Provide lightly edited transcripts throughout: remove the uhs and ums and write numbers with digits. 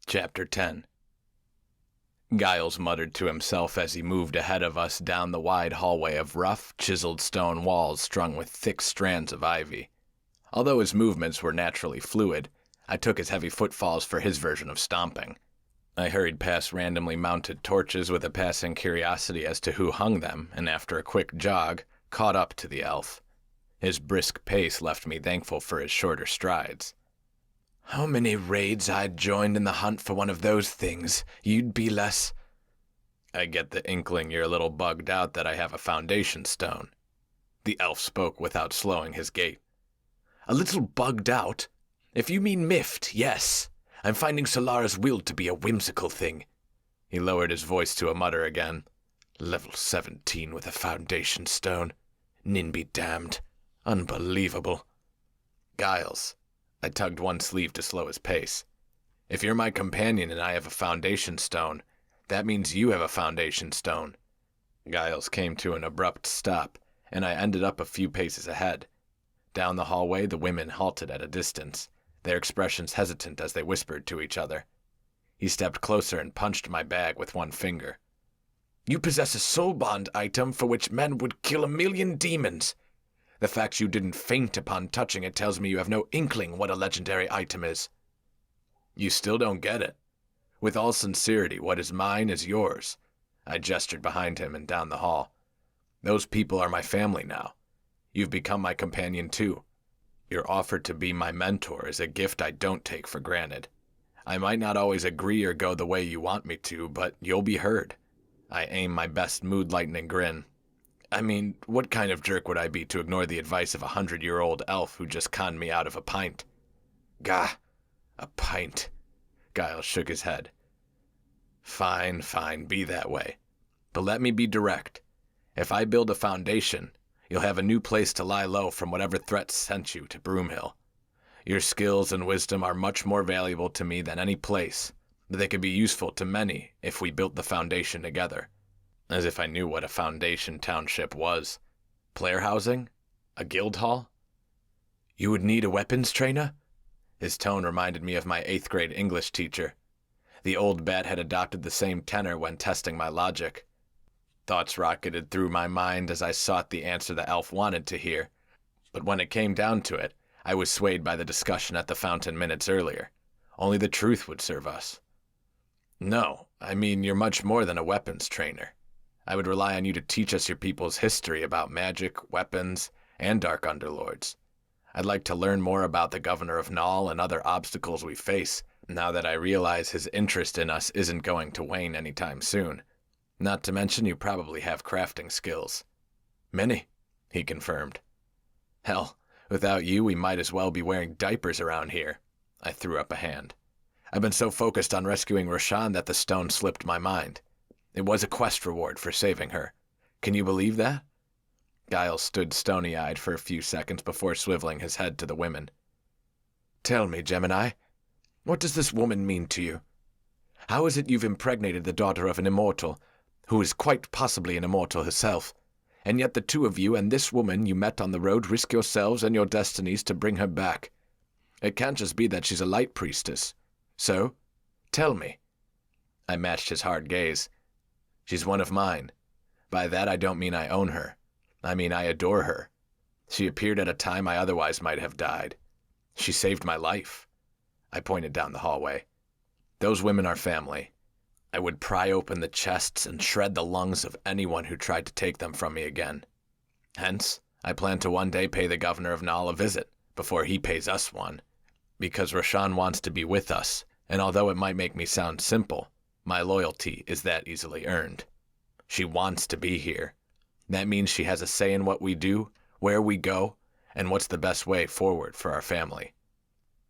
Chapter 10. Giles muttered to himself as he moved ahead of us down the wide hallway of rough, chiseled stone walls strung with thick strands of ivy. Although his movements were naturally fluid, I took his heavy footfalls for his version of stomping. I hurried past randomly mounted torches with a passing curiosity as to who hung them, and after a quick jog, caught up to the elf. His brisk pace left me thankful for his shorter strides. "How many raids I'd joined in the hunt for one of those things, you'd be less—" "I get the inkling you're a little bugged out that I have a foundation stone." The elf spoke without slowing his gait. "A little bugged out? If you mean miffed, yes. I'm finding Solara's will to be a whimsical thing." He lowered his voice to a mutter again. "Level 17 with a foundation stone. Nin be damned. Unbelievable." "Giles." I tugged one sleeve to slow his pace. "If you're my companion and I have a foundation stone, that means you have a foundation stone." Giles came to an abrupt stop, and I ended up a few paces ahead. Down the hallway, the women halted at a distance, their expressions hesitant as they whispered to each other. He stepped closer and punched my bag with one finger. "You possess a soul bond item for which men would kill 1,000,000 demons. The fact you didn't faint upon touching it tells me you have no inkling what a legendary item is." "You still don't get it. With all sincerity, what is mine is yours." I gestured behind him and down the hall. "Those people are my family now. You've become my companion too. Your offer to be my mentor is a gift I don't take for granted. I might not always agree or go the way you want me to, but you'll be heard." I aimed my best mood-lightening grin. I mean, what kind of jerk would I be to ignore the advice of a 100-year-old elf who just conned me out of a pint? "Gah, a pint." Giles shook his head. Fine, be that way. But let me be direct. If I build a foundation, you'll have a new place to lie low from whatever threats sent you to Broomhill. Your skills and wisdom are much more valuable to me than any place, but they could be useful to many if we built the foundation together. As if I knew what a foundation township was. Player housing? A guild hall? "You would need a weapons trainer?" His tone reminded me of my 8th grade English teacher. The old bat had adopted the same tenor when testing my logic. Thoughts rocketed through my mind as I sought the answer the elf wanted to hear, but when it came down to it, I was swayed by the discussion at the fountain minutes earlier. Only the truth would serve us. "No, I mean you're much more than a weapons trainer. I would rely on you to teach us your people's history about magic, weapons, and dark underlords. I'd like to learn more about the governor of Nall and other obstacles we face, now that I realize his interest in us isn't going to wane anytime soon. Not to mention you probably have crafting skills." "Many," he confirmed. "Hell, without you we might as well be wearing diapers around here." I threw up a hand. "I've been so focused on rescuing Roshan that the stone slipped my mind. It was a quest reward for saving her. Can you believe that?" Giles stood stony-eyed for a few seconds before swiveling his head to the women. "Tell me, Gemini, what does this woman mean to you? How is it you've impregnated the daughter of an immortal, who is quite possibly an immortal herself, and yet the two of you and this woman you met on the road risk yourselves and your destinies to bring her back? It can't just be that she's a light priestess. So, tell me." I matched his hard gaze. "She's one of mine. By that I don't mean I own her. I mean I adore her. She appeared at a time I otherwise might have died. She saved my life." I pointed down the hallway. "Those women are family. I would pry open the chests and shred the lungs of anyone who tried to take them from me again. Hence, I plan to one day pay the governor of Nall a visit, before he pays us one. Because Roshan wants to be with us, and although it might make me sound simple, my loyalty is that easily earned. She wants to be here. That means she has a say in what we do, where we go, and what's the best way forward for our family."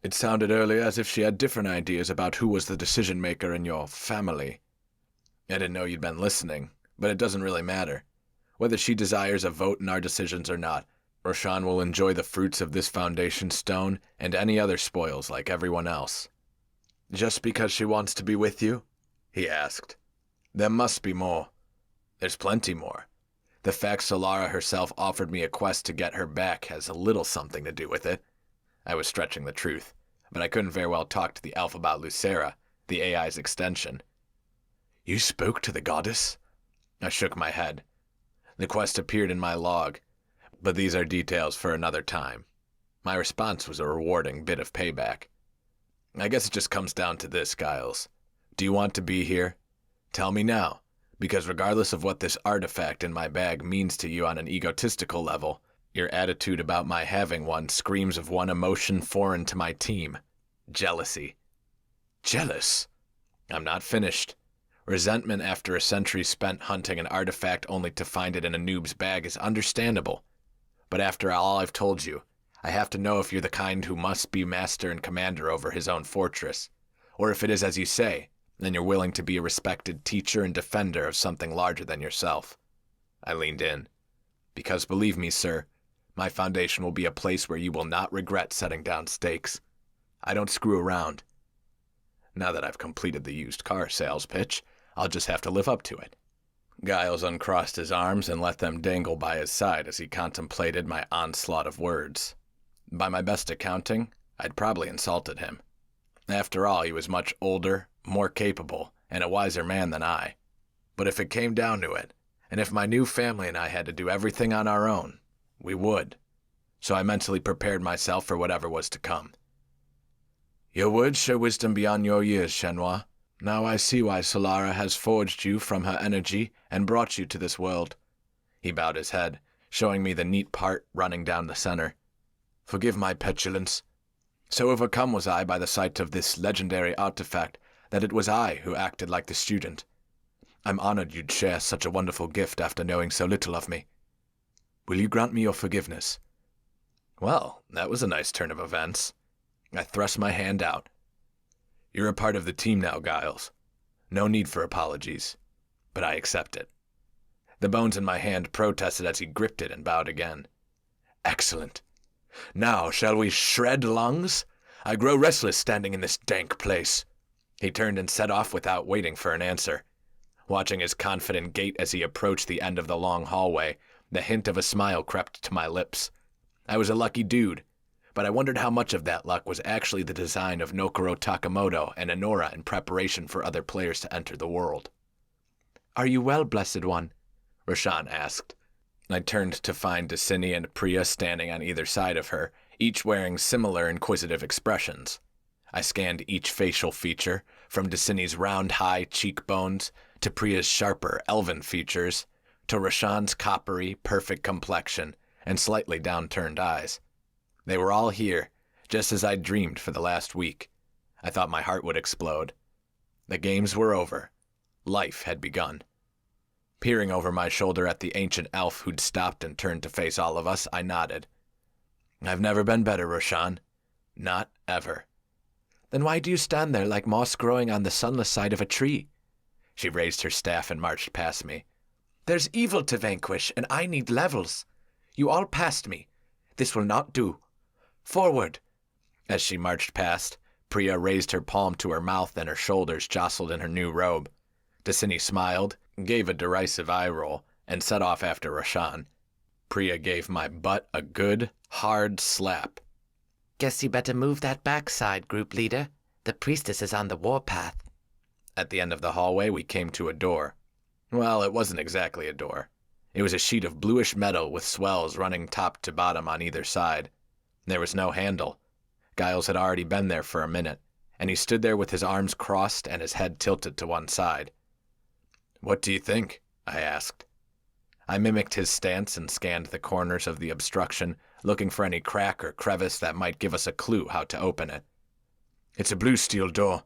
"It sounded earlier as if she had different ideas about who was the decision-maker in your family." "I didn't know you'd been listening, but it doesn't really matter. Whether she desires a vote in our decisions or not, Roshan will enjoy the fruits of this foundation stone and any other spoils like everyone else." "Just because she wants to be with you?" he asked. "There must be more." "There's plenty more. The fact Solara herself offered me a quest to get her back has a little something to do with it." I was stretching the truth, but I couldn't very well talk to the elf about Lucera, the AI's extension. You spoke to the goddess? I shook my head. The quest appeared in my log, but these are details for another time. My response was a rewarding bit of payback. I guess it just comes down to this, Giles. Do you want to be here? Tell me now, because regardless of what this artifact in my bag means to you on an egotistical level, your attitude about my having one screams of one emotion foreign to my team. Jealousy. Jealous? I'm not finished. Resentment after a century spent hunting an artifact only to find it in a noob's bag is understandable. But after all I've told you, I have to know if you're the kind who must be master and commander over his own fortress, or if it is as you say, then you're willing to be a respected teacher and defender of something larger than yourself. I leaned in. Because believe me, sir, my foundation will be a place where you will not regret setting down stakes. I don't screw around. Now that I've completed the used car sales pitch, I'll just have to live up to it. Giles uncrossed his arms and let them dangle by his side as he contemplated my onslaught of words. By my best accounting, I'd probably insulted him. After all, he was much older, more capable, and a wiser man than I. But if it came down to it, and if my new family and I had to do everything on our own, we would. So I mentally prepared myself for whatever was to come. Your words show wisdom beyond your years, Shenhua. Now I see why Solara has forged you from her energy and brought you to this world. He bowed his head, showing me the neat part running down the center. Forgive my petulance. So overcome was I by the sight of this legendary artifact that it was I who acted like the student. I'm honored you'd share such a wonderful gift after knowing so little of me. Will you grant me your forgiveness? Well, that was a nice turn of events. I thrust my hand out. You're a part of the team now, Giles. No need for apologies, but I accept it. The bones in my hand protested as he gripped it and bowed again. Excellent. Now, shall we shred lungs? I grow restless standing in this dank place. He turned and set off without waiting for an answer. Watching his confident gait as he approached the end of the long hallway, the hint of a smile crept to my lips. I was a lucky dude, but I wondered how much of that luck was actually the design of Nokoro Takamoto and Enora in preparation for other players to enter the world. Are you well, Blessed One? Roshan asked. I turned to find Destiny and Priya standing on either side of her, each wearing similar inquisitive expressions. I scanned each facial feature, from Destiny's round, high cheekbones, to Priya's sharper, elven features, to Roshan's coppery, perfect complexion, and slightly downturned eyes. They were all here, just as I'd dreamed for the last week. I thought my heart would explode. The games were over. Life had begun. Peering over my shoulder at the ancient elf who'd stopped and turned to face all of us, I nodded. I've never been better, Roshan. Not ever. Then why do you stand there like moss growing on the sunless side of a tree? She raised her staff and marched past me. There's evil to vanquish, and I need levels. You all passed me. This will not do. Forward. As she marched past, Priya raised her palm to her mouth and her shoulders jostled in her new robe. Destiny smiled, gave a derisive eye roll, and set off after Roshan. Priya gave my butt a good, hard slap. Guess you better move that backside, group leader. The priestess is on the warpath. At the end of the hallway, we came to a door. Well, it wasn't exactly a door. It was a sheet of bluish metal with swells running top to bottom on either side. There was no handle. Giles had already been there for a minute, and he stood there with his arms crossed and his head tilted to one side. What do you think? I asked. I mimicked his stance and scanned the corners of the obstruction, looking for any crack or crevice that might give us a clue how to open it. It's a blue steel door,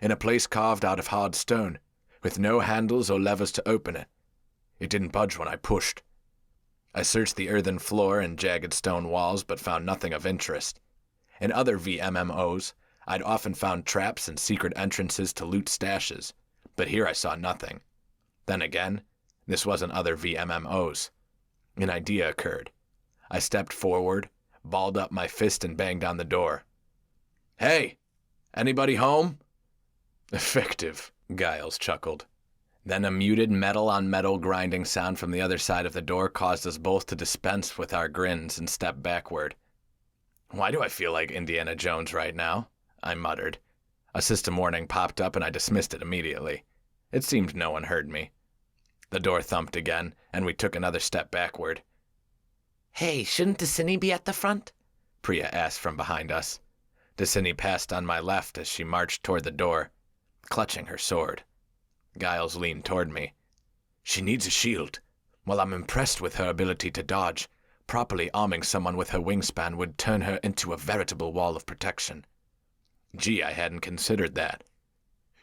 in a place carved out of hard stone, with no handles or levers to open it. It didn't budge when I pushed. I searched the earthen floor and jagged stone walls, but found nothing of interest. In other VMMOs, I'd often found traps and secret entrances to loot stashes, but here I saw nothing. Then again, this wasn't other VMMOs. An idea occurred. I stepped forward, balled up my fist, and banged on the door. Hey, anybody home? Effective, Giles chuckled. Then a muted metal-on-metal grinding sound from the other side of the door caused us both to dispense with our grins and step backward. Why do I feel like Indiana Jones right now? I muttered. A system warning popped up and I dismissed it immediately. It seemed no one heard me. The door thumped again, and we took another step backward. Hey, shouldn't Destiny be at the front? Priya asked from behind us. Destiny passed on my left as she marched toward the door, clutching her sword. Giles leaned toward me. She needs a shield. While I'm impressed with her ability to dodge, properly arming someone with her wingspan would turn her into a veritable wall of protection. Gee, I hadn't considered that.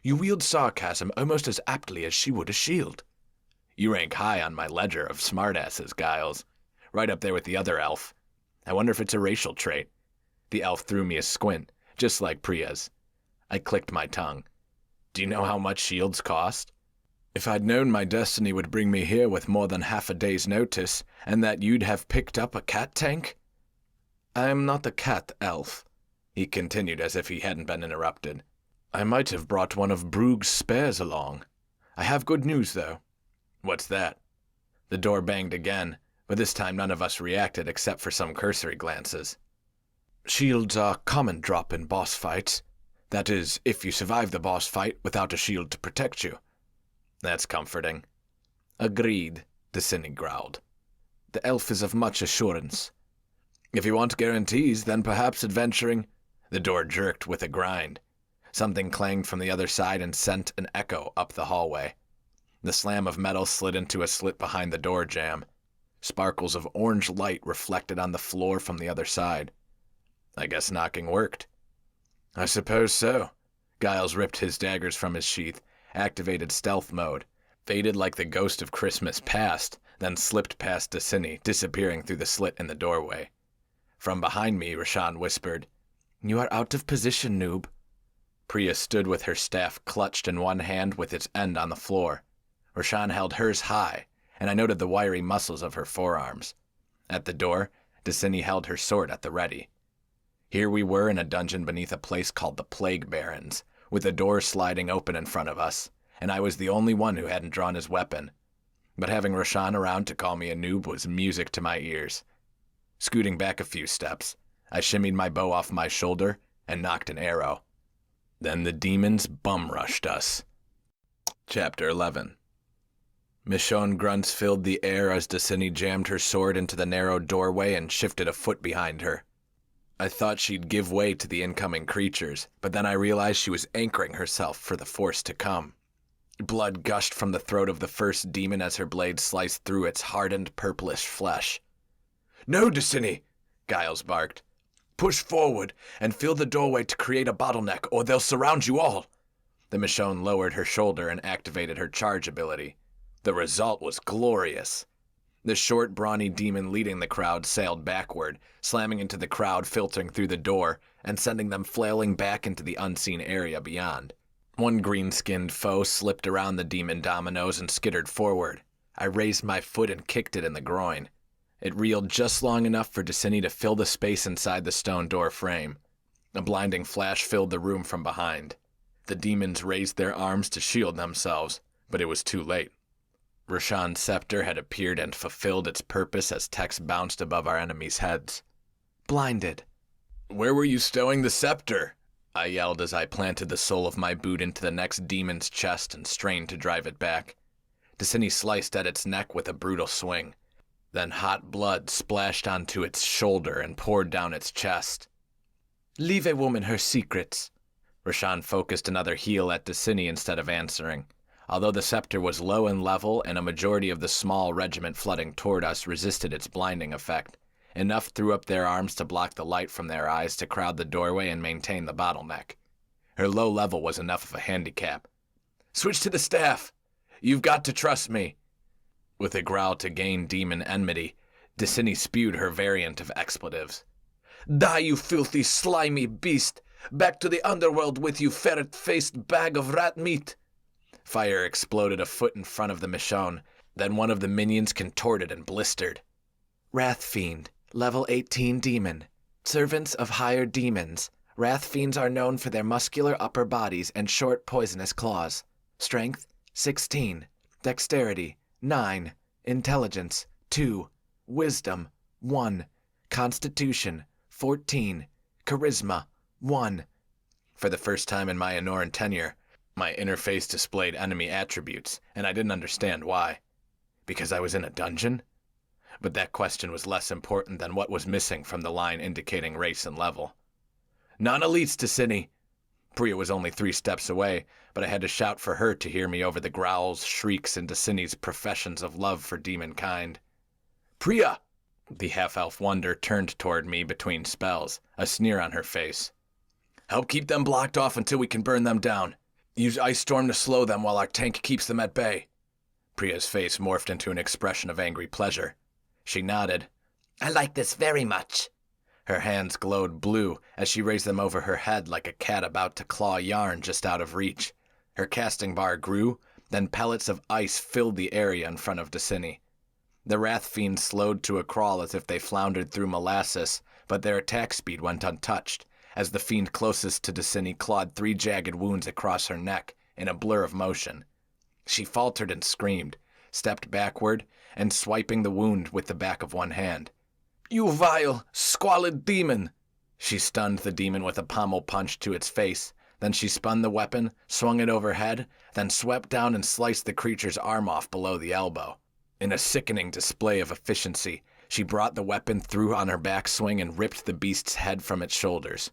You wield sarcasm almost as aptly as she would a shield. You rank high on my ledger of smartasses, Giles. Right up there with the other elf. I wonder if it's a racial trait. The elf threw me a squint, just like Priya's. I clicked my tongue. Do you know how much shields cost? If I'd known my destiny would bring me here with more than half a day's notice, and that you'd have picked up a cat tank? I am not a cat elf, he continued as if he hadn't been interrupted. I might have brought one of Brug's spares along. I have good news, though. What's that? The door banged again, but this time none of us reacted except for some cursory glances. Shields are common drop in boss fights. That is, if you survive the boss fight without a shield to protect you. That's comforting. Agreed, Destiny growled. The elf is of much assurance. If you want guarantees, then perhaps adventuring... The door jerked with a grind. Something clanged from the other side and sent an echo up the hallway. The slam of metal slid into a slit behind the door jamb. Sparkles of orange light reflected on the floor from the other side. I guess knocking worked. I suppose so. Giles ripped his daggers from his sheath, activated stealth mode, faded like the ghost of Christmas past, then slipped past Destiny, disappearing through the slit in the doorway. From behind me, Rashaan whispered, "You are out of position, noob." Priya stood with her staff clutched in one hand with its end on the floor. Rashaan held hers high, and I noted the wiry muscles of her forearms. At the door, Destiny held her sword at the ready. Here we were in a dungeon beneath a place called the Plague Barrens, with a door sliding open in front of us, and I was the only one who hadn't drawn his weapon. But having Rashaan around to call me a noob was music to my ears. Scooting back a few steps, I shimmied my bow off my shoulder and nocked an arrow. Then the demons bum-rushed us. Chapter 11. Michonne grunts filled the air as Destiny jammed her sword into the narrow doorway and shifted a foot behind her. I thought she'd give way to the incoming creatures, but then I realized she was anchoring herself for the force to come. Blood gushed from the throat of the first demon as her blade sliced through its hardened purplish flesh. "No, Destiny!" Giles barked. "Push forward and fill the doorway to create a bottleneck, or they'll surround you all." The Michonne lowered her shoulder and activated her charge ability. The result was glorious. The short, brawny demon leading the crowd sailed backward, slamming into the crowd filtering through the door and sending them flailing back into the unseen area beyond. One green-skinned foe slipped around the demon dominoes and skittered forward. I raised my foot and kicked it in the groin. It reeled just long enough for Destiny to fill the space inside the stone door frame. A blinding flash filled the room from behind. The demons raised their arms to shield themselves, but it was too late. Rashaan's scepter had appeared and fulfilled its purpose as text bounced above our enemies' heads. Blinded. "Where were you stowing the scepter?" I yelled as I planted the sole of my boot into the next demon's chest and strained to drive it back. Destiny sliced at its neck with a brutal swing. Then hot blood splashed onto its shoulder and poured down its chest. "Leave a woman her secrets." Rashaan focused another heel at Destiny instead of answering. Although the scepter was low in level and a majority of the small regiment flooding toward us resisted its blinding effect, enough threw up their arms to block the light from their eyes to crowd the doorway and maintain the bottleneck. Her low level was enough of a handicap. "Switch to the staff! You've got to trust me!" With a growl to gain demon enmity, Destiny spewed her variant of expletives. "Die, you filthy, slimy beast! Back to the underworld with you, ferret-faced bag of rat meat!" Fire exploded a foot in front of the Michonne, then one of the minions contorted and blistered. Wrath Fiend, level 18 demon. Servants of higher demons. Wrath Fiends are known for their muscular upper bodies and short poisonous claws. Strength, 16. Dexterity, 9. Intelligence, 2. Wisdom, 1. Constitution, 14. Charisma, 1. For the first time in my Enoran tenure, my interface displayed enemy attributes, and I didn't understand why. Because I was in a dungeon? But that question was less important than what was missing from the line indicating race and level. Non-elites to Cine! Priya was only 3 steps away, but I had to shout for her to hear me over the growls, shrieks, and Destini's professions of love for demon kind. Priya! The half-elf wonder turned toward me between spells, a sneer on her face. Help keep them blocked off until we can burn them down. Use Ice Storm to slow them while our tank keeps them at bay. Priya's face morphed into an expression of angry pleasure. She nodded. I like this very much. Her hands glowed blue as she raised them over her head like a cat about to claw yarn just out of reach. Her casting bar grew, then pellets of ice filled the area in front of Destiny. The Wrath Fiends slowed to a crawl as if they floundered through molasses, but their attack speed went untouched, as the fiend closest to Destiny clawed 3 jagged wounds across her neck in a blur of motion. She faltered and screamed, stepped backward, and swiping the wound with the back of one hand. You vile, squalid demon! She stunned the demon with a pommel punch to its face. Then she spun the weapon, swung it overhead, then swept down and sliced the creature's arm off below the elbow. In a sickening display of efficiency, she brought the weapon through on her backswing and ripped the beast's head from its shoulders.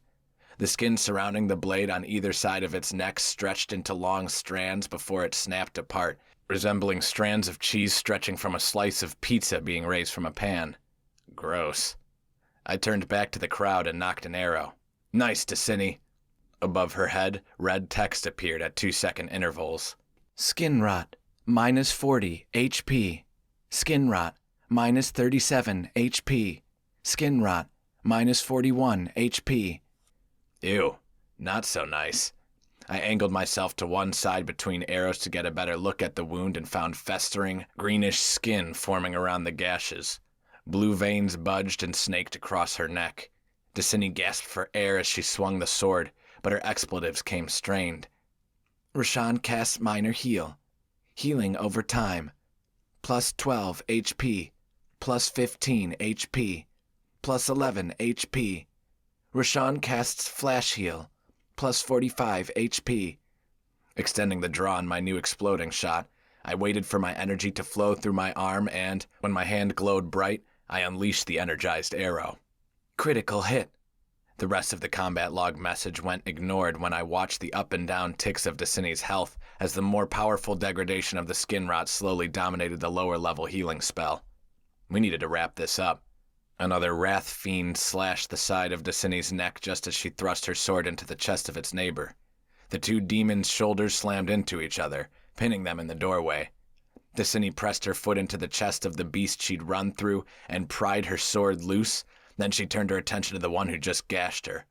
The skin surrounding the blade on either side of its neck stretched into long strands before it snapped apart, resembling strands of cheese stretching from a slice of pizza being raised from a pan. Gross. I turned back to the crowd and knocked an arrow. Nice, Destiny. Above her head, red text appeared at 2-second intervals. Skin rot, minus 40 HP. Skin rot, minus 37 HP. Skin rot, minus 41 HP. Ew, not so nice. I angled myself to one side between arrows to get a better look at the wound and found festering, greenish skin forming around the gashes. Blue veins budged and snaked across her neck. Destiny gasped for air as she swung the sword, but her expletives came strained. Rashan casts minor heal. Healing over time. Plus 12 HP. Plus 15 HP. Plus 11 HP. Rashan casts flash heal. Plus 45 HP. Extending the draw on my new exploding shot, I waited for my energy to flow through my arm and, when my hand glowed bright, I unleashed the energized arrow. Critical hit. The rest of the combat log message went ignored when I watched the up and down ticks of Destini's health as the more powerful degradation of the skin rot slowly dominated the lower level healing spell. We needed to wrap this up. Another Wrath Fiend slashed the side of Destini's neck just as she thrust her sword into the chest of its neighbor. The 2 demons' shoulders slammed into each other, pinning them in the doorway. Destiny pressed her foot into the chest of the beast she'd run through and pried her sword loose. Then she turned her attention to the one who just gashed her.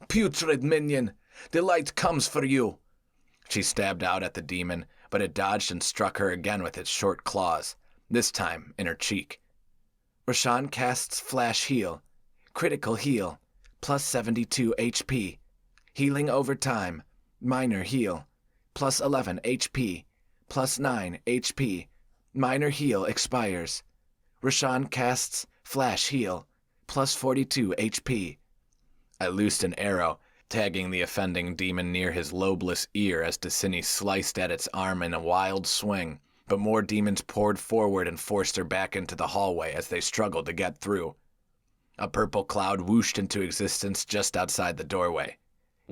Putrid minion! The light comes for you! She stabbed out at the demon, but it dodged and struck her again with its short claws, this time in her cheek. Rashan casts flash heal. Critical heal. Plus 72 HP. Healing over time. Minor heal. Plus 11 HP. Plus 9 HP. Minor heal expires. Rashan casts flash heal. Plus 42 HP. I loosed an arrow, tagging the offending demon near his lobeless ear as Destiny sliced at its arm in a wild swing, but more demons poured forward and forced her back into the hallway as they struggled to get through. A purple cloud whooshed into existence just outside the doorway.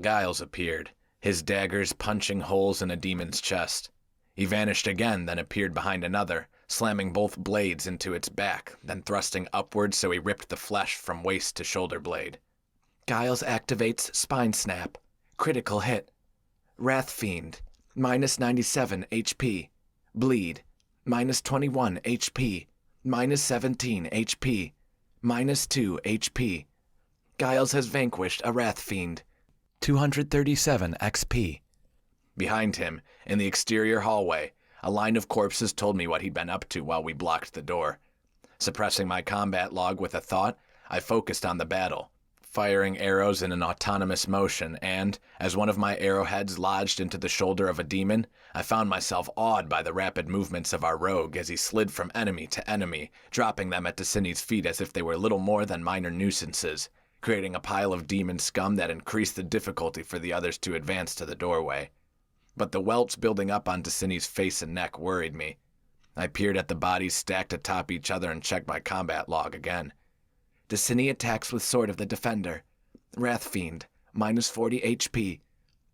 Giles appeared, his daggers punching holes in a demon's chest. He vanished again, then appeared behind another, slamming both blades into its back, then thrusting upward so he ripped the flesh from waist to shoulder blade. Giles activates Spine Snap. Critical hit. Wrath Fiend. Minus 97 HP. Bleed. Minus 21 HP. Minus 17 HP. Minus 2 HP. Giles has vanquished a Wrath Fiend. 237 XP. Behind him, in the exterior hallway, a line of corpses told me what he'd been up to while we blocked the door. Suppressing my combat log with a thought, I focused on the battle, firing arrows in an autonomous motion, and, as one of my arrowheads lodged into the shoulder of a demon, I found myself awed by the rapid movements of our rogue as he slid from enemy to enemy, dropping them at Destini's feet as if they were little more than minor nuisances. creating a pile of demon scum that increased the difficulty for the others to advance to the doorway. But the welts building up on Destini's face and neck worried me. I peered at the bodies stacked atop each other and checked my combat log again. Destiny attacks with Sword of the Defender. Wrath Fiend, minus 40 HP.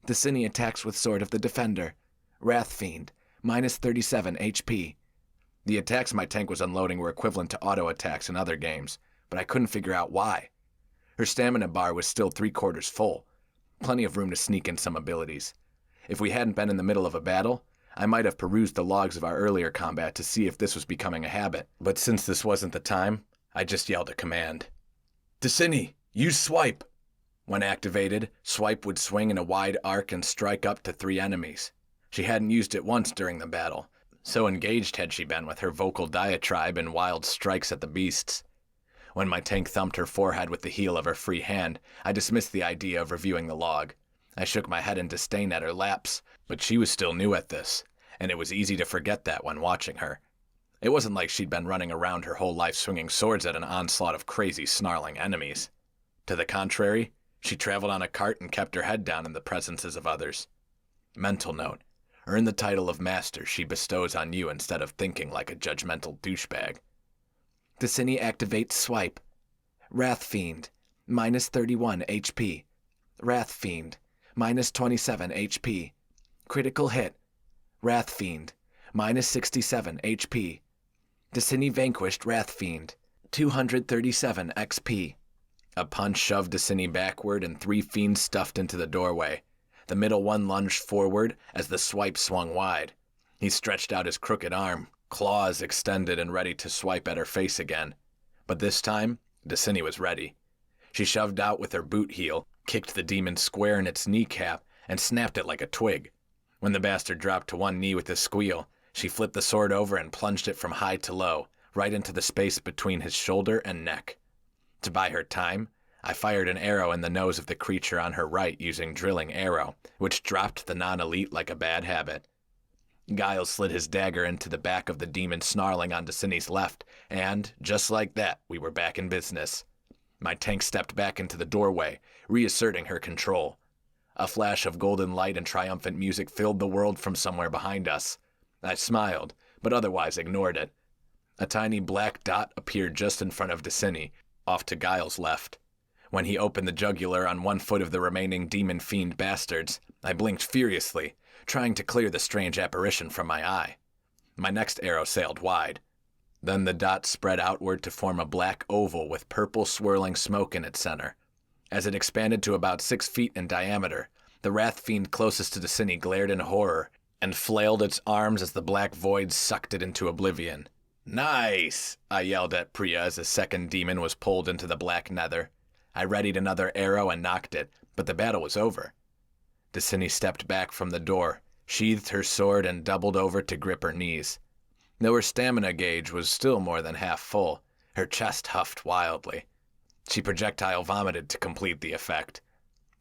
Destiny attacks with Sword of the Defender. Wrath Fiend, minus 37 HP. The attacks my tank was unloading were equivalent to auto attacks in other games, but I couldn't figure out why. Her stamina bar was still 3/4 full. Plenty of room to sneak in some abilities. If we hadn't been in the middle of a battle, I might have perused the logs of our earlier combat to see if this was becoming a habit. But since this wasn't the time, I just yelled a command. Destiny, use Swipe! When activated, Swipe would swing in a wide arc and strike up to 3 enemies. She hadn't used it once during the battle, so engaged had she been with her vocal diatribe and wild strikes at the beasts. When my tank thumped her forehead with the heel of her free hand, I dismissed the idea of reviewing the log. I shook my head in disdain at her lapse, but she was still new at this, and it was easy to forget that when watching her. It wasn't like she'd been running around her whole life swinging swords at an onslaught of crazy, snarling enemies. To the contrary, she traveled on a cart and kept her head down in the presences of others. Mental note: earn the title of master she bestows on you instead of thinking like a judgmental douchebag. Destiny activates Swipe. Wrath Fiend, minus 31 HP. Wrath Fiend, minus 27 HP. Critical hit. Wrath Fiend, minus 67 HP. Destiny vanquished Wrath Fiend, 237 XP. A punch shoved Destiny backward and 3 fiends stuffed into the doorway. The middle one lunged forward as the swipe swung wide. He stretched out his crooked arm, claws extended and ready to swipe at her face again. But this time, Destiny was ready. She shoved out with her boot heel, kicked the demon square in its kneecap, and snapped it like a twig. When the bastard dropped to one knee with a squeal, she flipped the sword over and plunged it from high to low, right into the space between his shoulder and neck. To buy her time, I fired an arrow in the nose of the creature on her right using Drilling Arrow, which dropped the non-elite like a bad habit. Giles slid his dagger into the back of the demon snarling on Destini's left, and, just like that, we were back in business. My tank stepped back into the doorway, reasserting her control. A flash of golden light and triumphant music filled the world from somewhere behind us. I smiled, but otherwise ignored it. A tiny black dot appeared just in front of Destiny, off to Giles' left. When he opened the jugular on one foot of the remaining demon fiend bastards, I blinked furiously, trying to clear the strange apparition from my eye. My next arrow sailed wide. Then the dot spread outward to form a black oval with purple swirling smoke in its center. As it expanded to about 6 feet in diameter, the wrath fiend closest to Destiny glared in horror and flailed its arms as the black void sucked it into oblivion. "Nice!" I yelled at Priya as a second demon was pulled into the black nether. I readied another arrow and knocked it, but the battle was over. Destiny stepped back from the door, sheathed her sword, and doubled over to grip her knees. Though her stamina gauge was still more than half full, her chest huffed wildly. She projectile vomited to complete the effect.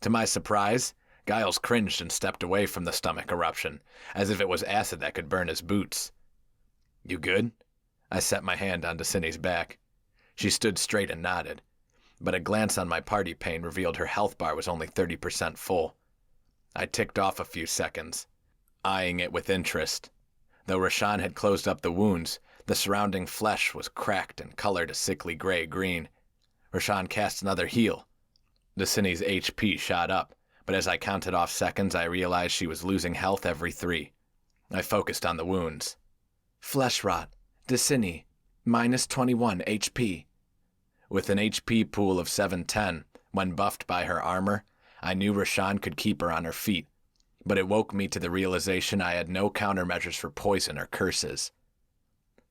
To my surprise, Giles cringed and stepped away from the stomach eruption, as if it was acid that could burn his boots. "You good?" I set my hand on Destini's back. She stood straight and nodded, but a glance on my party pane revealed her health bar was only 30% full. I ticked off a few seconds, eyeing it with interest. Though Rashan had closed up the wounds, the surrounding flesh was cracked and colored a sickly gray-green. Rashan cast another heal. Destini's HP shot up, but as I counted off seconds, I realized she was losing health every 3. I focused on the wounds. Flesh Rot, Destiny, minus 21 HP. With an HP pool of 710, when buffed by her armor, I knew Rashan could keep her on her feet, but it woke me to the realization I had no countermeasures for poison or curses.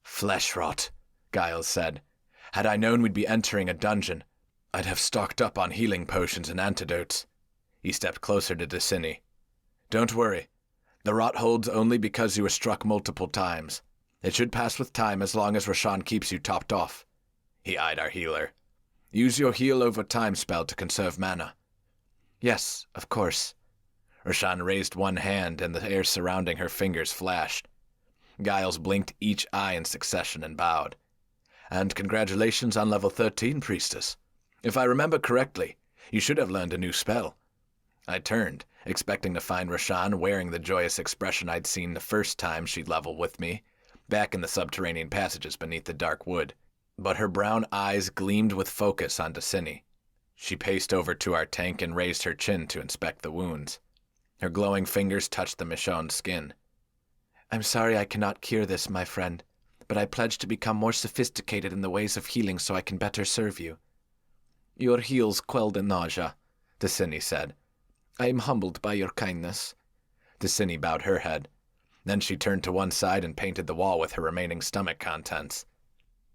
"Flesh rot," Giles said. "Had I known we'd be entering a dungeon, I'd have stocked up on healing potions and antidotes." He stepped closer to Destiny. "Don't worry. The rot holds only because you were struck multiple times. It should pass with time as long as Rashan keeps you topped off." He eyed our healer. "Use your heal over time spell to conserve mana." "Yes, of course." Rashan raised one hand and the air surrounding her fingers flashed. Giles blinked each eye in succession and bowed. "And congratulations on level 13, priestess. If I remember correctly, you should have learned a new spell. I turned, expecting to find Rashan wearing the joyous expression I'd seen the first time she'd level with me, back in the subterranean passages beneath the dark wood. But her brown eyes gleamed with focus on Destiny. She paced over to our tank and raised her chin to inspect the wounds. Her glowing fingers touched the Michonne's skin. I'm sorry I cannot cure this, my friend, but I pledge to become more sophisticated in the ways of healing so I can better serve you. Your heals quell the nausea, Destiny said. I am humbled by your kindness. Destiny bowed her head. Then she turned to one side and painted the wall with her remaining stomach contents.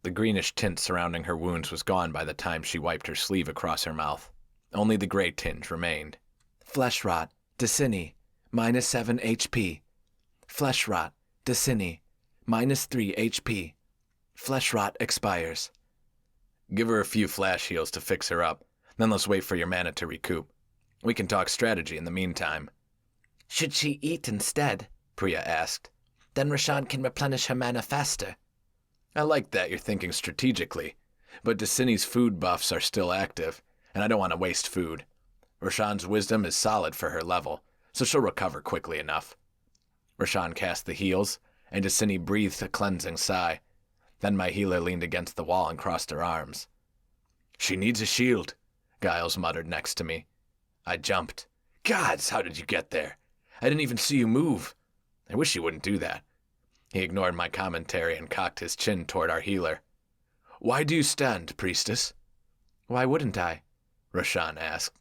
The greenish tint surrounding her wounds was gone by the time she wiped her sleeve across her mouth. Only the gray tinge remained. Flesh rot, Destiny, -7 HP. Flesh rot, Destiny, -3 HP. Flesh rot expires. Give her a few flash heals to fix her up, then let's wait for your mana to recoup. We can talk strategy in the meantime. Should she eat instead? Priya asked. Then Rashan can replenish her mana faster. I like that you're thinking strategically, but Destiny's food buffs are still active, and I don't want to waste food. Rashan's wisdom is solid for her level, so she'll recover quickly enough. Rashan cast the heals, and Destiny breathed a cleansing sigh. Then my healer leaned against the wall and crossed her arms. She needs a shield, Giles muttered next to me. I jumped. Gods, how did you get there? I didn't even see you move. I wish you wouldn't do that. He ignored my commentary and cocked his chin toward our healer. Why do you stand, priestess? Why wouldn't I? Rashan asked.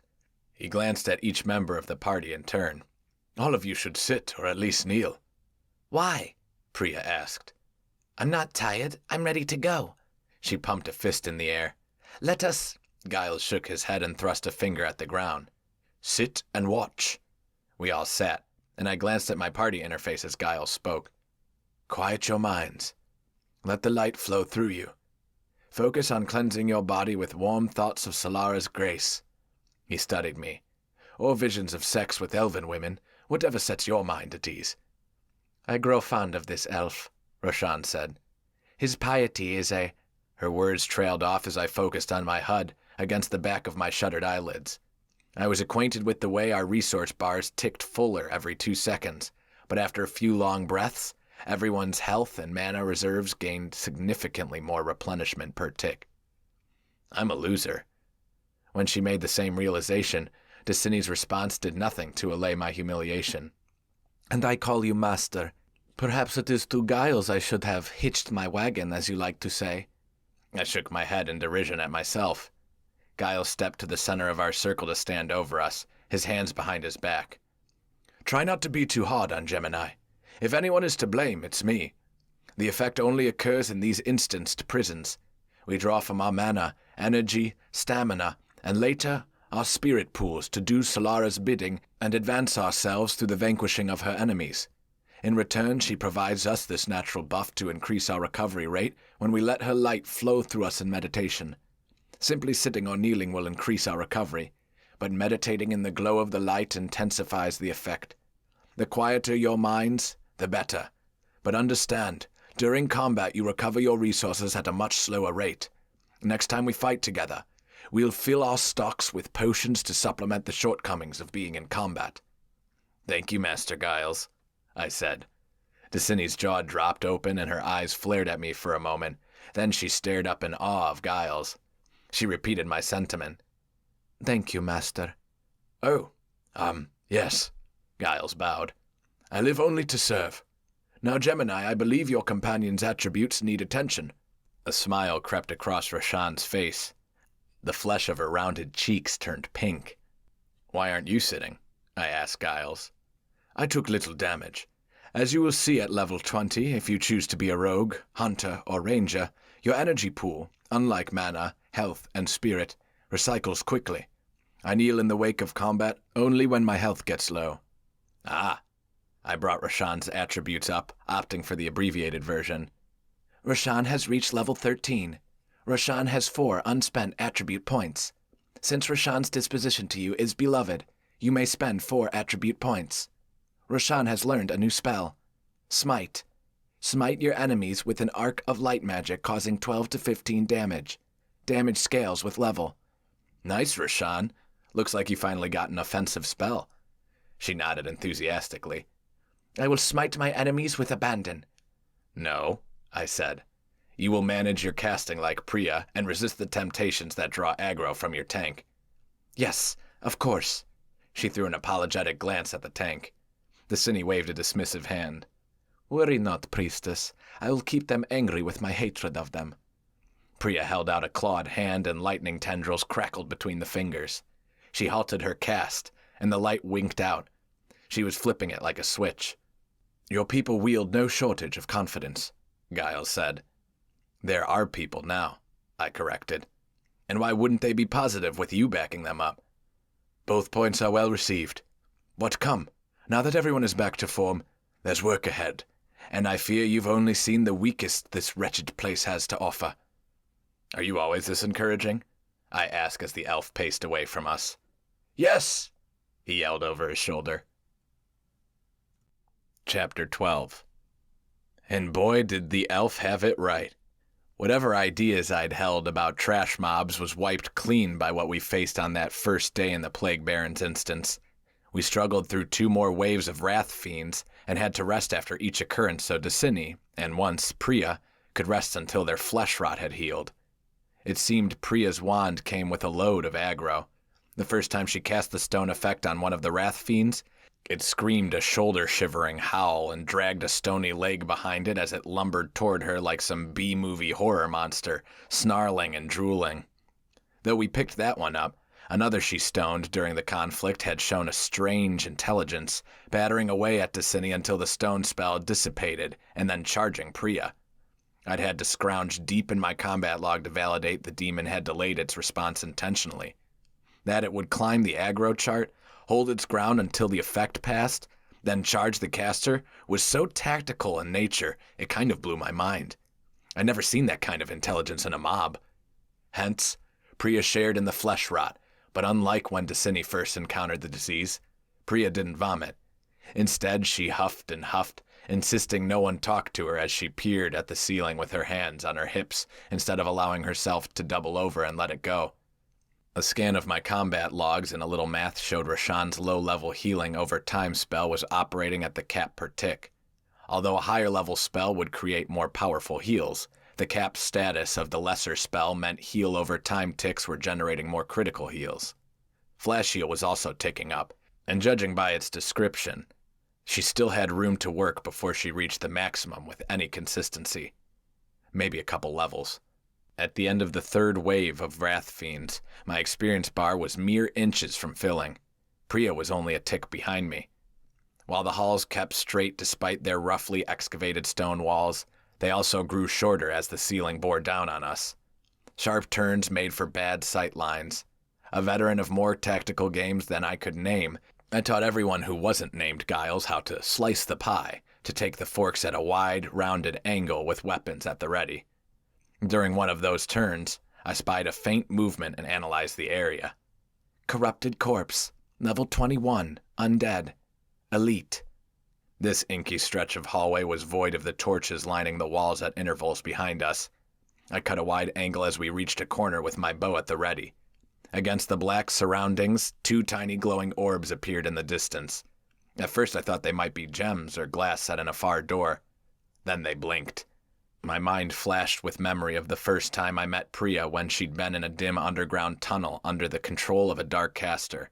He glanced at each member of the party in turn. All of you should sit, or at least kneel. Why? Priya asked. I'm not tired. I'm ready to go. She pumped a fist in the air. Let us... Giles shook his head and thrust a finger at the ground. Sit and watch. We all sat, and I glanced at my party interface as Giles spoke. Quiet your minds. Let the light flow through you. Focus on cleansing your body with warm thoughts of Solara's grace. He studied me. Or visions of sex with elven women, whatever sets your mind at ease. I grow fond of this elf, Rashan said. His piety is a... Her words trailed off as I focused on my HUD against the back of my shuttered eyelids. I was acquainted with the way our resource bars ticked fuller every 2 seconds, but after a few long breaths, everyone's health and mana reserves gained significantly more replenishment per tick. I'm a loser. When she made the same realization, Destiny's response did nothing to allay my humiliation. And I call you master. Perhaps it is to Giles I should have hitched my wagon, as you like to say. I shook my head in derision at myself. Giles stepped to the center of our circle to stand over us, his hands behind his back. Try not to be too hard on Gemini. If anyone is to blame, it's me. The effect only occurs in these instanced prisons. We draw from our mana, energy, stamina, and later, our spirit pools to do Solara's bidding and advance ourselves through the vanquishing of her enemies. In return, she provides us this natural buff to increase our recovery rate when we let her light flow through us in meditation. Simply sitting or kneeling will increase our recovery, but meditating in the glow of the light intensifies the effect. The quieter your minds, the better. But understand, during combat you recover your resources at a much slower rate. Next time we fight together, we'll fill our stocks with potions to supplement the shortcomings of being in combat. Thank you, Master Giles, I said. Destiny's jaw dropped open and her eyes flared at me for a moment. Then she stared up in awe of Giles. She repeated my sentiment. Thank you, Master. Oh, yes, Giles bowed. I live only to serve. Now, Gemini, I believe your companion's attributes need attention. A smile crept across Rashan's face. The flesh of her rounded cheeks turned pink. Why aren't you sitting? I asked Giles. I took little damage. As you will see at level 20, if you choose to be a rogue, hunter, or ranger, your energy pool, unlike mana, health, and spirit, recycles quickly. I kneel in the wake of combat only when my health gets low. Ah. I brought Rashan's attributes up, opting for the abbreviated version. Rashan has reached level 13. Rashan has 4 unspent attribute points. Since Rashan's disposition to you is beloved, you may spend 4 attribute points. Rashan has learned a new spell. Smite. Smite your enemies with an arc of light magic causing 12 to 15 damage. Damage scales with level. Nice, Rashan. Looks like you finally got an offensive spell. She nodded enthusiastically. I will smite my enemies with abandon. No, I said. You will manage your casting like Priya and resist the temptations that draw aggro from your tank. Yes, of course. She threw an apologetic glance at the tank. The Cine waved a dismissive hand. Worry not, priestess. I will keep them angry with my hatred of them. Priya held out a clawed hand and lightning tendrils crackled between the fingers. She halted her cast, and the light winked out. She was flipping it like a switch. Your people wield no shortage of confidence, Giles said. There are people now, I corrected. And why wouldn't they be positive with you backing them up? Both points are well received. But come, now that everyone is back to form, there's work ahead, and I fear you've only seen the weakest this wretched place has to offer. Are you always this encouraging? I asked as the elf paced away from us. Yes, he yelled over his shoulder. Chapter 12. And boy, did the elf have it right. Whatever ideas I'd held about trash mobs was wiped clean by what we faced on that first day in the Plague Barrens instance. We struggled through 2 more waves of wrath fiends and had to rest after each occurrence so Dacini, and once Priya, could rest until their flesh rot had healed. It seemed Priya's wand came with a load of aggro. The first time she cast the stone effect on one of the wrath fiends, it screamed a shoulder-shivering howl and dragged a stony leg behind it as it lumbered toward her like some B-movie horror monster, snarling and drooling. Though we picked that one up, another she stoned during the conflict had shown a strange intelligence, battering away at Dacini until the stone spell dissipated and then charging Priya. I'd had to scrounge deep in my combat log to validate the demon had delayed its response intentionally. That it would climb the aggro chart, hold its ground until the effect passed, then charge the caster was so tactical in nature it kind of blew my mind. I'd never seen that kind of intelligence in a mob. Hence, Priya shared in the flesh rot, but unlike when Dacini first encountered the disease, Priya didn't vomit. Instead, she huffed and huffed, insisting no one talk to her as she peered at the ceiling with her hands on her hips instead of allowing herself to double over and let it go. A scan of my combat logs and a little math showed Rashan's low-level healing over time spell was operating at the cap per tick. Although a higher-level spell would create more powerful heals, the cap status of the lesser spell meant heal over time ticks were generating more critical heals. Flash heal was also ticking up, and judging by its description, she still had room to work before she reached the maximum with any consistency. Maybe a couple levels. At the end of the 3rd wave of Wrath Fiends, my experience bar was mere inches from filling. Priya was only a tick behind me. While the halls kept straight despite their roughly excavated stone walls, they also grew shorter as the ceiling bore down on us. Sharp turns made for bad sight lines. A veteran of more tactical games than I could name, I taught everyone who wasn't named Giles how to slice the pie, to take the forks at a wide, rounded angle with weapons at the ready. During one of those turns, I spied a faint movement and analyzed the area. Corrupted corpse, level 21, undead, elite. This inky stretch of hallway was void of the torches lining the walls at intervals behind us. I cut a wide angle as we reached a corner with my bow at the ready. Against the black surroundings, 2 tiny glowing orbs appeared in the distance. At first I thought they might be gems or glass set in a far door. Then they blinked. My mind flashed with memory of the first time I met Priya when she'd been in a dim underground tunnel under the control of a dark caster.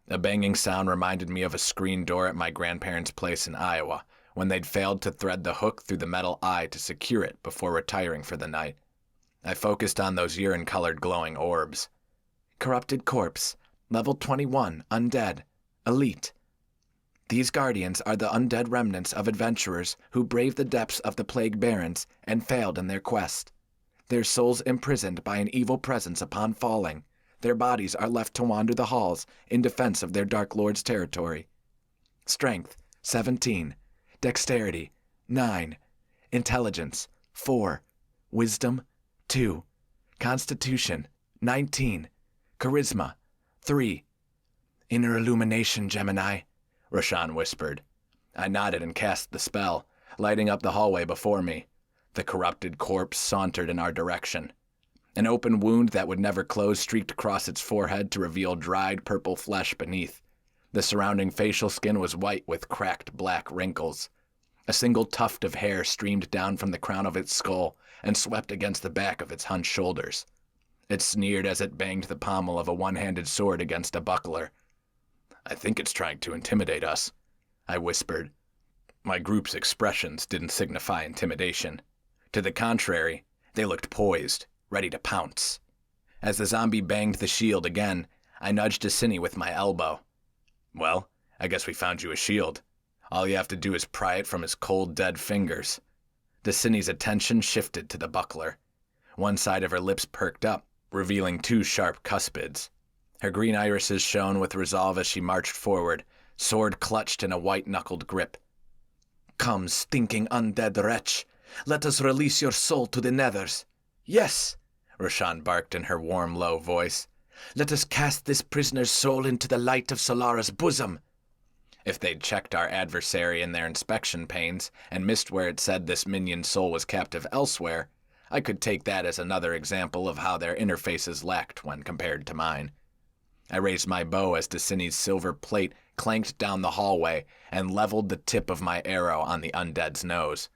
A banging sound reminded me of a screen door at my grandparents' place in Iowa, when they'd failed to thread the hook through the metal eye to secure it before retiring for the night. I focused on those urine-colored glowing orbs. Corrupted corpse, level 21, undead, elite. These guardians are the undead remnants of adventurers who braved the depths of the Plague Barrens and failed in their quest. Their souls imprisoned by an evil presence upon falling, their bodies are left to wander the halls in defense of their Dark Lord's territory. Strength, 17. Dexterity, 9. Intelligence, 4. Wisdom, 2. Constitution, 19. Charisma, 3. Inner illumination, Gemini, Rashan whispered. I nodded and cast the spell, lighting up the hallway before me. The corrupted corpse sauntered in our direction. An open wound that would never close streaked across its forehead to reveal dried purple flesh beneath. The surrounding facial skin was white with cracked black wrinkles. A single tuft of hair streamed down from the crown of its skull and swept against the back of its hunched shoulders. It sneered as it banged the pommel of a one-handed sword against a buckler. "I think it's trying to intimidate us," I whispered. My group's expressions didn't signify intimidation. To the contrary, they looked poised, ready to pounce. As the zombie banged the shield again, I nudged Destiny with my elbow. "Well, I guess we found you a shield. All you have to do is pry it from his cold, dead fingers." Destiny's attention shifted to the buckler. One side of her lips perked up, revealing 2 sharp cuspids. Her green irises shone with resolve as she marched forward, sword clutched in a white-knuckled grip. "Come, stinking undead wretch. Let us release your soul to the nethers. Yes," Roshan barked in her warm, low voice. "Let us cast this prisoner's soul into the light of Solara's bosom." If they'd checked our adversary in their inspection panes and missed where it said this minion's soul was captive elsewhere, I could take that as another example of how their interfaces lacked when compared to mine. I raised my bow as Destini's silver plate clanked down the hallway and leveled the tip of my arrow on the undead's nose.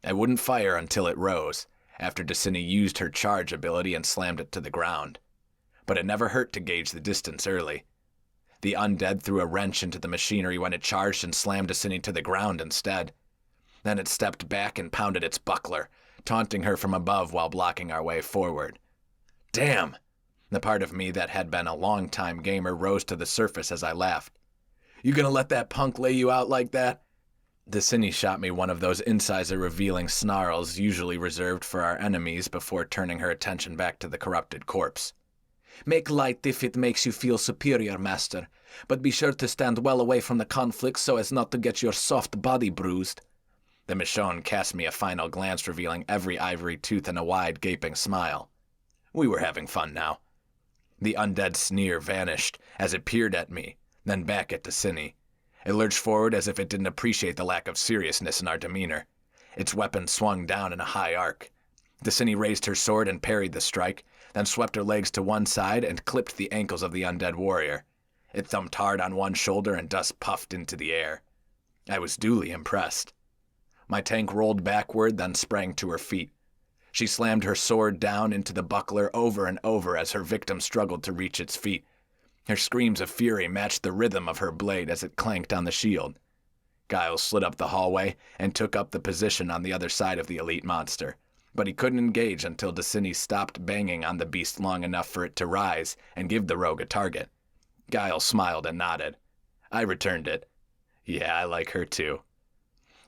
I wouldn't fire until it rose, after Destiny used her charge ability and slammed it to the ground. But it never hurt to gauge the distance early. The undead threw a wrench into the machinery when it charged and slammed Destiny to the ground instead. Then it stepped back and pounded its buckler, taunting her from above while blocking our way forward. Damn! The part of me that had been a long-time gamer rose to the surface as I laughed. "You gonna let that punk lay you out like that?" Destiny shot me one of those incisor-revealing snarls usually reserved for our enemies before turning her attention back to the corrupted corpse. "Make light if it makes you feel superior, master, but be sure to stand well away from the conflict so as not to get your soft body bruised." The Michonne cast me a final glance revealing every ivory tooth and a wide, gaping smile. We were having fun now. The undead sneer vanished as it peered at me, then back at Destiny. It lurched forward as if it didn't appreciate the lack of seriousness in our demeanor. Its weapon swung down in a high arc. Destiny raised her sword and parried the strike, then swept her legs to one side and clipped the ankles of the undead warrior. It thumped hard on one shoulder and dust puffed into the air. I was duly impressed. My tank rolled backward, then sprang to her feet. She slammed her sword down into the buckler over and over as her victim struggled to reach its feet. Her screams of fury matched the rhythm of her blade as it clanked on the shield. Giles slid up the hallway and took up the position on the other side of the elite monster, but he couldn't engage until Destiny stopped banging on the beast long enough for it to rise and give the rogue a target. Giles smiled and nodded. I returned it. Yeah, I like her too.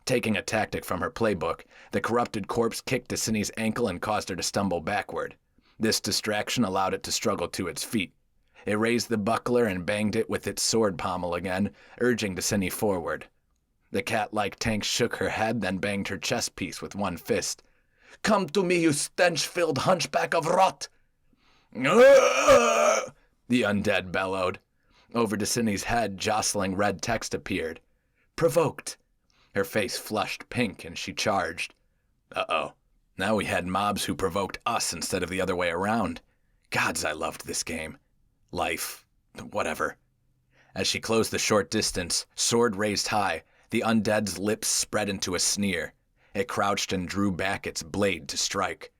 Taking a tactic from her playbook, the corrupted corpse kicked Destiny's ankle and caused her to stumble backward. This distraction allowed it to struggle to its feet. It raised the buckler and banged it with its sword pommel again, urging Destiny forward. The cat-like tank shook her head, then banged her chest piece with one fist. "Come to me, you stench-filled hunchback of rot!" "Ugh!" the undead bellowed. Over Destiny's head, jostling red text appeared. "Provoked." Her face flushed pink and she charged. Uh-oh. Now we had mobs who provoked us instead of the other way around. Gods, I loved this game. Life. Whatever. As she closed the short distance, sword raised high, the undead's lips spread into a sneer. It crouched and drew back its blade to strike.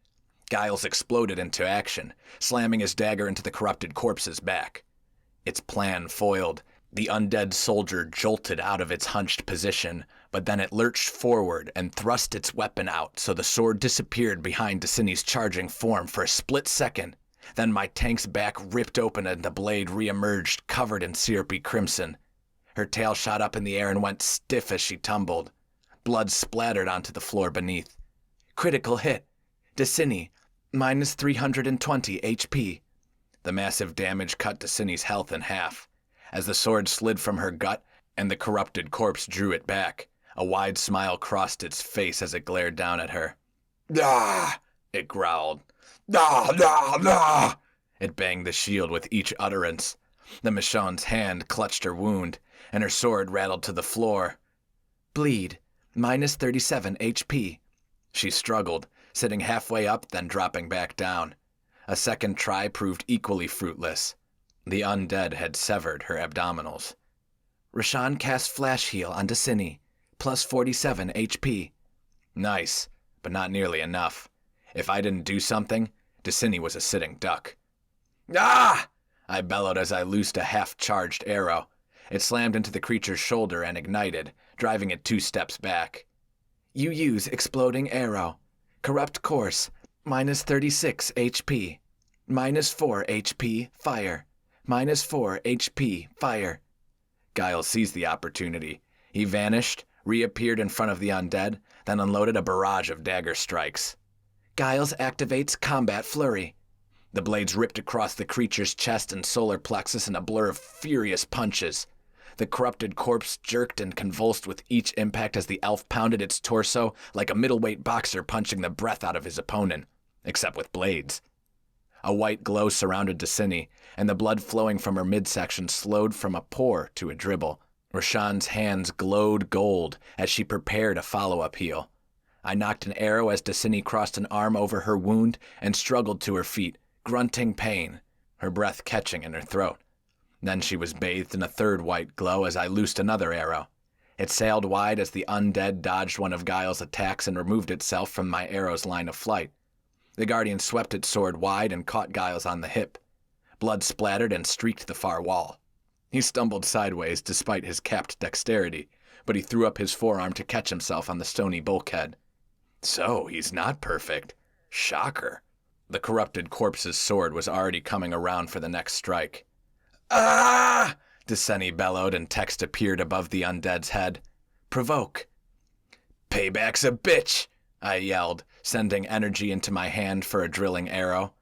Giles exploded into action, slamming his dagger into the corrupted corpse's back. Its plan foiled. The undead soldier jolted out of its hunched position, but then it lurched forward and thrust its weapon out so the sword disappeared behind Destiny's charging form for a split second. Then my tank's back ripped open and the blade reemerged, covered in syrupy crimson. Her tail shot up in the air and went stiff as she tumbled. Blood splattered onto the floor beneath. Critical hit. Destiny, minus 320 HP. The massive damage cut Destiny's health in half. As the sword slid from her gut and the corrupted corpse drew it back, a wide smile crossed its face as it glared down at her. "Ah!" it growled. "Ah, ah, ah!" It banged the shield with each utterance. The Michonne's hand clutched her wound, and her sword rattled to the floor. Bleed, minus 37 HP. She struggled, sitting halfway up, then dropping back down. A second try proved equally fruitless. The undead had severed her abdominals. Rashawn cast Flash Heal on Destiny, plus 47 HP. Nice, but not nearly enough. If I didn't do something, Destiny was a sitting duck. Ah! I bellowed as I loosed a half-charged arrow. It slammed into the creature's shoulder and ignited, driving it 2 steps back. You use Exploding Arrow. Corrupt Course, minus 36 HP. Minus 4 HP, fire. Minus 4 HP, fire. Giles seized the opportunity. He vanished, reappeared in front of the undead, then unloaded a barrage of dagger strikes. Giles activates Combat Flurry. The blades ripped across the creature's chest and solar plexus in a blur of furious punches. The corrupted corpse jerked and convulsed with each impact as the elf pounded its torso like a middleweight boxer punching the breath out of his opponent, except with blades. A white glow surrounded Destiny, and the blood flowing from her midsection slowed from a pour to a dribble. Rashawn's hands glowed gold as she prepared a follow-up heal. I knocked an arrow as Destiny crossed an arm over her wound and struggled to her feet, grunting pain, her breath catching in her throat. Then she was bathed in a third white glow as I loosed another arrow. It sailed wide as the undead dodged one of Giles' attacks and removed itself from my arrow's line of flight. The Guardian swept its sword wide and caught Giles on the hip. Blood splattered and streaked the far wall. He stumbled sideways despite his capped dexterity, but he threw up his forearm to catch himself on the stony bulkhead. So, he's not perfect. Shocker. The corrupted corpse's sword was already coming around for the next strike. Ah! Destiny bellowed and text appeared above the undead's head. Provoke. Payback's a bitch, I yelled, sending energy into my hand for a drilling arrow.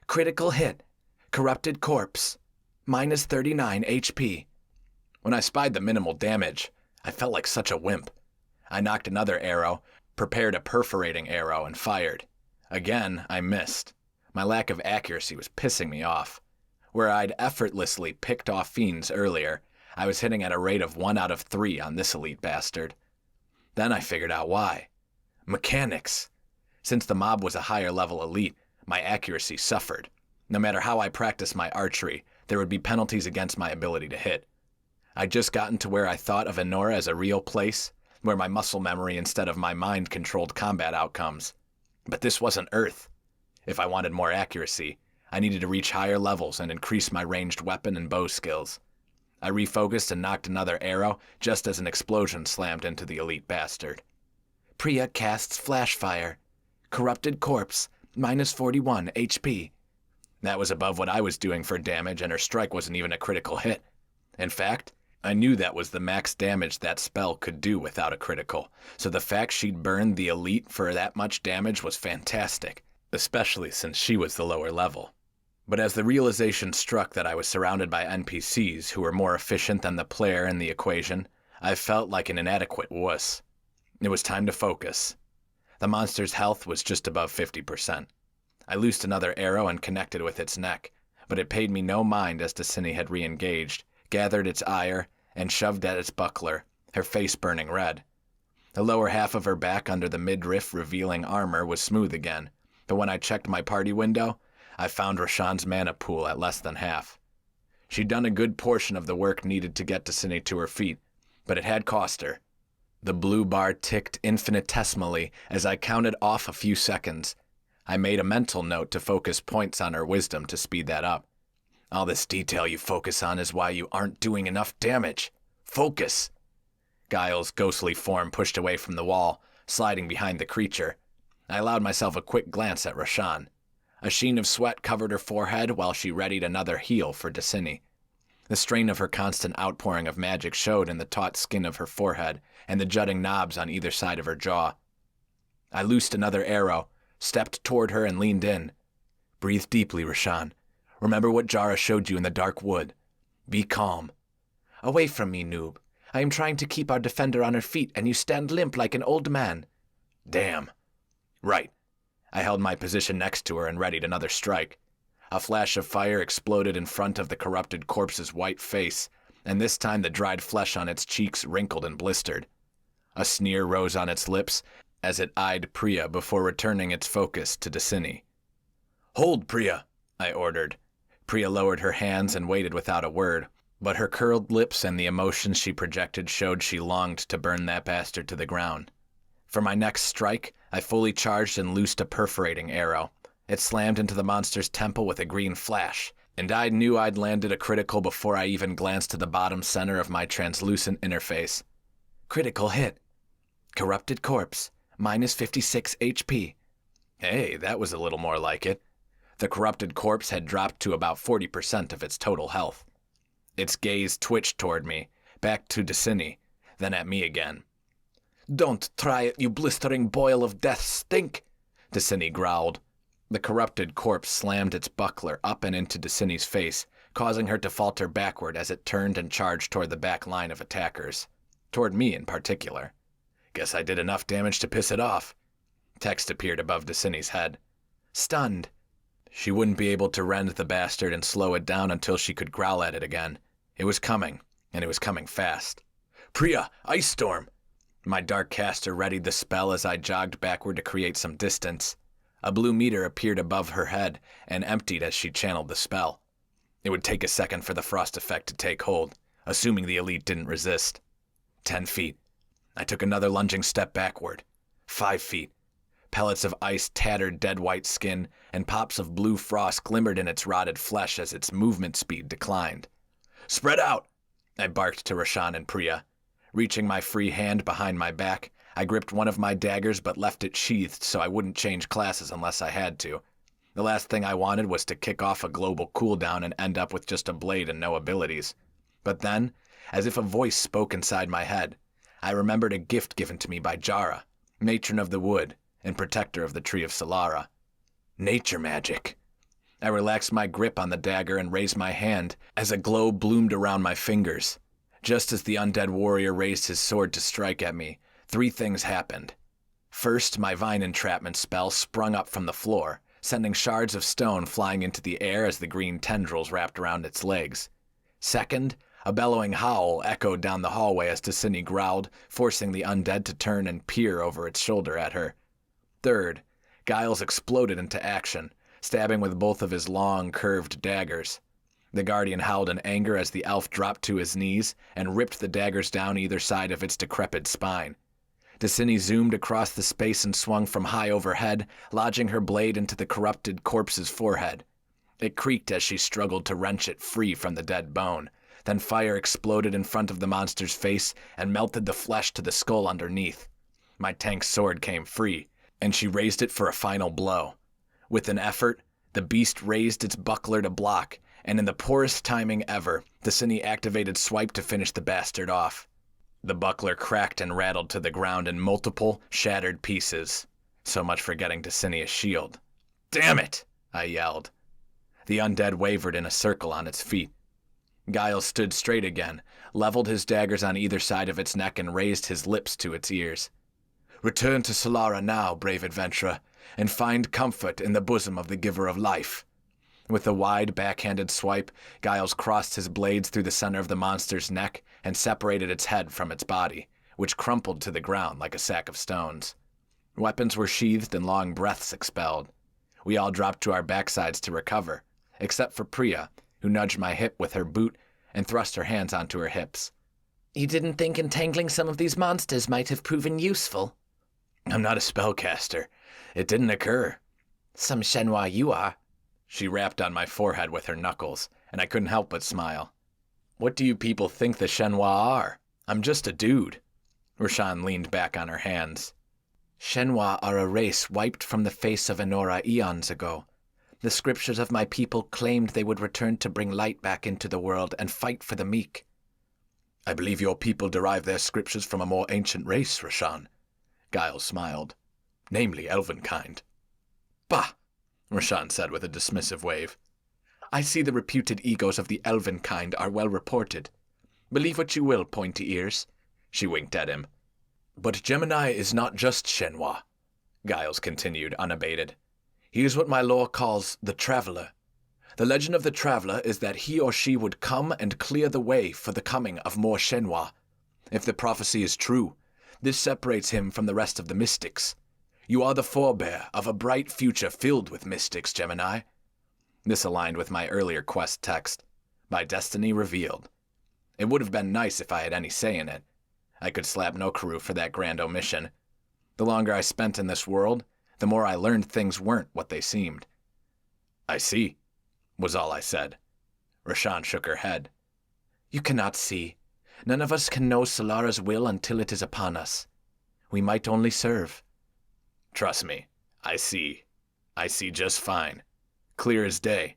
Critical hit. Corrupted Corpse. Minus 39 HP. When I spied the minimal damage, I felt like such a wimp. I knocked another arrow, prepared a perforating arrow, and fired. Again, I missed. My lack of accuracy was pissing me off. Where I'd effortlessly picked off fiends earlier, I was hitting at a rate of 1 out of 3 on this elite bastard. Then I figured out why. Mechanics. Since the mob was a higher level elite, my accuracy suffered. No matter how I practiced my archery, there would be penalties against my ability to hit. I'd just gotten to where I thought of Enora as a real place, where my muscle memory instead of my mind controlled combat outcomes. But this wasn't Earth. If I wanted more accuracy, I needed to reach higher levels and increase my ranged weapon and bow skills. I refocused and knocked another arrow just as an explosion slammed into the elite bastard. Priya casts Flash Fire. Corrupted Corpse, minus 41 HP. That was above what I was doing for damage, and her strike wasn't even a critical hit. In fact, I knew that was the max damage that spell could do without a critical, so the fact she'd burned the elite for that much damage was fantastic, especially since she was the lower level. But as the realization struck that I was surrounded by NPCs who were more efficient than the player in the equation, I felt like an inadequate wuss. It was time to focus. The monster's health was just above 50%. I loosed another arrow and connected with its neck, but it paid me no mind as Destiny had re-engaged, gathered its ire, and shoved at its buckler, her face burning red. The lower half of her back under the midriff revealing armor was smooth again, but when I checked my party window, I found Rashawn's mana pool at less than half. She'd done a good portion of the work needed to get Destiny to her feet, but it had cost her. The blue bar ticked infinitesimally as I counted off a few seconds. I made a mental note to focus points on her wisdom to speed that up. All this detail you focus on is why you aren't doing enough damage. Focus! Giles' ghostly form pushed away from the wall, sliding behind the creature. I allowed myself a quick glance at Rashawn. A sheen of sweat covered her forehead while she readied another heal for Destiny. The strain of her constant outpouring of magic showed in the taut skin of her forehead and the jutting knobs on either side of her jaw. I loosed another arrow, stepped toward her and leaned in. Breathe deeply, Rashawn. Remember what Jara showed you in the dark wood. Be calm. Away from me, noob. I am trying to keep our defender on her feet and you stand limp like an old man. Damn. Right. I held my position next to her and readied another strike. A flash of fire exploded in front of the corrupted corpse's white face, and this time the dried flesh on its cheeks wrinkled and blistered. A sneer rose on its lips as it eyed Priya before returning its focus to Destiny. Hold, Priya, I ordered. Priya lowered her hands and waited without a word, but her curled lips and the emotions she projected showed she longed to burn that bastard to the ground. For my next strike, I fully charged and loosed a perforating arrow. It slammed into the monster's temple with a green flash, and I knew I'd landed a critical before I even glanced to the bottom center of my translucent interface. Critical hit. Corrupted corpse, minus 56 HP. Hey, that was a little more like it. The corrupted corpse had dropped to about 40% of its total health. Its gaze twitched toward me, back to Decini, then at me again. Don't try it, you blistering boil of death stink, Decini growled. The corrupted corpse slammed its buckler up and into Decini's face, causing her to falter backward as it turned and charged toward the back line of attackers. Toward me in particular. Guess I did enough damage to piss it off. Text appeared above Decini's head. Stunned. She wouldn't be able to rend the bastard and slow it down until she could growl at it again. It was coming, and it was coming fast. Priya, Ice Storm! My dark caster readied the spell as I jogged backward to create some distance. A blue meter appeared above her head and emptied as she channeled the spell. It would take a second for the frost effect to take hold, assuming the elite didn't resist. 10 feet. I took another lunging step backward. 5 feet. Pellets of ice tattered dead white skin, and pops of blue frost glimmered in its rotted flesh as its movement speed declined. Spread out! I barked to Roshan and Priya. Reaching my free hand behind my back, I gripped one of my daggers but left it sheathed so I wouldn't change classes unless I had to. The last thing I wanted was to kick off a global cooldown and end up with just a blade and no abilities. But then, as if a voice spoke inside my head, I remembered a gift given to me by Jara, matron of the wood and protector of the tree of Solara. Nature magic. I relaxed my grip on the dagger and raised my hand as a glow bloomed around my fingers. Just as the undead warrior raised his sword to strike at me, 3 things happened. First, my vine entrapment spell sprung up from the floor, sending shards of stone flying into the air as the green tendrils wrapped around its legs. Second, a bellowing howl echoed down the hallway as Decini growled, forcing the undead to turn and peer over its shoulder at her. Third, Giles exploded into action, stabbing with both of his long, curved daggers. The guardian howled in anger as the elf dropped to his knees and ripped the daggers down either side of its decrepit spine. Decini zoomed across the space and swung from high overhead, lodging her blade into the corrupted corpse's forehead. It creaked as she struggled to wrench it free from the dead bone. Then fire exploded in front of the monster's face and melted the flesh to the skull underneath. My tank's sword came free, and she raised it for a final blow. With an effort, the beast raised its buckler to block, and in the poorest timing ever, Decini activated Swipe to finish the bastard off. The buckler cracked and rattled to the ground in multiple, shattered pieces. So much for getting Decini a shield. "Damn it!" I yelled. The undead wavered in a circle on its feet. Giles stood straight again, leveled his daggers on either side of its neck and raised his lips to its ears. "Return to Solara now, brave adventurer, and find comfort in the bosom of the giver of life." With a wide, backhanded swipe, Giles crossed his blades through the center of the monster's neck and separated its head from its body, which crumpled to the ground like a sack of stones. Weapons were sheathed and long breaths expelled. We all dropped to our backsides to recover, except for Priya, who nudged my hip with her boot and thrust her hands onto her hips. You didn't think entangling some of these monsters might have proven useful? "I'm not a spellcaster. It didn't occur." Some Shenhua you are. She rapped on my forehead with her knuckles, and I couldn't help but smile. "What do you people think the Shenhua are? I'm just a dude." Roshan leaned back on her hands. Shenhua are a race wiped from the face of Enora eons ago. The scriptures of my people claimed they would return to bring light back into the world and fight for the meek. "I believe your people derive their scriptures from a more ancient race, Roshan." Giles smiled. "Namely, Elvenkind." "Bah!" Roshan said with a dismissive wave. "I see the reputed egos of the Elvenkind are well reported. Believe what you will, pointy ears." She winked at him. "But Gemini is not just Shenhua," Giles continued, unabated. "He is what my lore calls the Traveler. The legend of the Traveler is that he or she would come and clear the way for the coming of more Shenhua. If the prophecy is true, this separates him from the rest of the mystics. You are the forebear of a bright future filled with mystics, Gemini. This aligned with my earlier quest text. My destiny revealed. It would have been nice if I had any say in it. I could slap no crew for that grand omission. The longer I spent in this world, the more I learned things weren't what they seemed. I see, was all I said. Rashan shook her head. You cannot see. None of us can know Solara's will until it is upon us. We might only serve. Trust me, I see. I see just fine. Clear as day.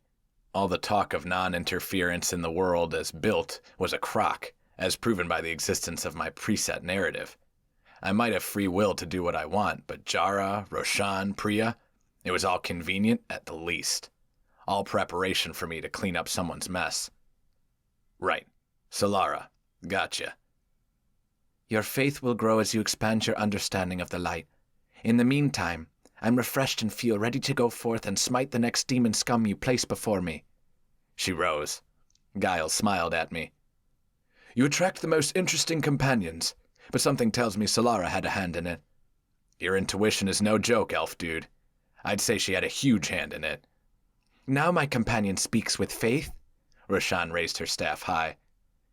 All the talk of non-interference in the world as built was a crock, as proven by the existence of my preset narrative. I might have free will to do what I want, but Jara, Roshan, Priya, it was all convenient at the least. All preparation for me to clean up someone's mess. Right. Solara. Gotcha. Your faith will grow as you expand your understanding of the light. In the meantime, I'm refreshed and feel ready to go forth and smite the next demon scum you place before me. She rose. Giles smiled at me. You attract the most interesting companions, but something tells me Solara had a hand in it. Your intuition is no joke, elf dude. I'd say she had a huge hand in it. Now my companion speaks with faith. Roshan raised her staff high.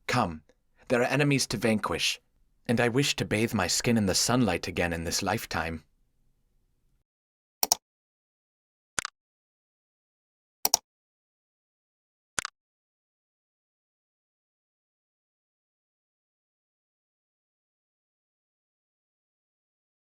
Come, there are enemies to vanquish, and I wish to bathe my skin in the sunlight again in this lifetime.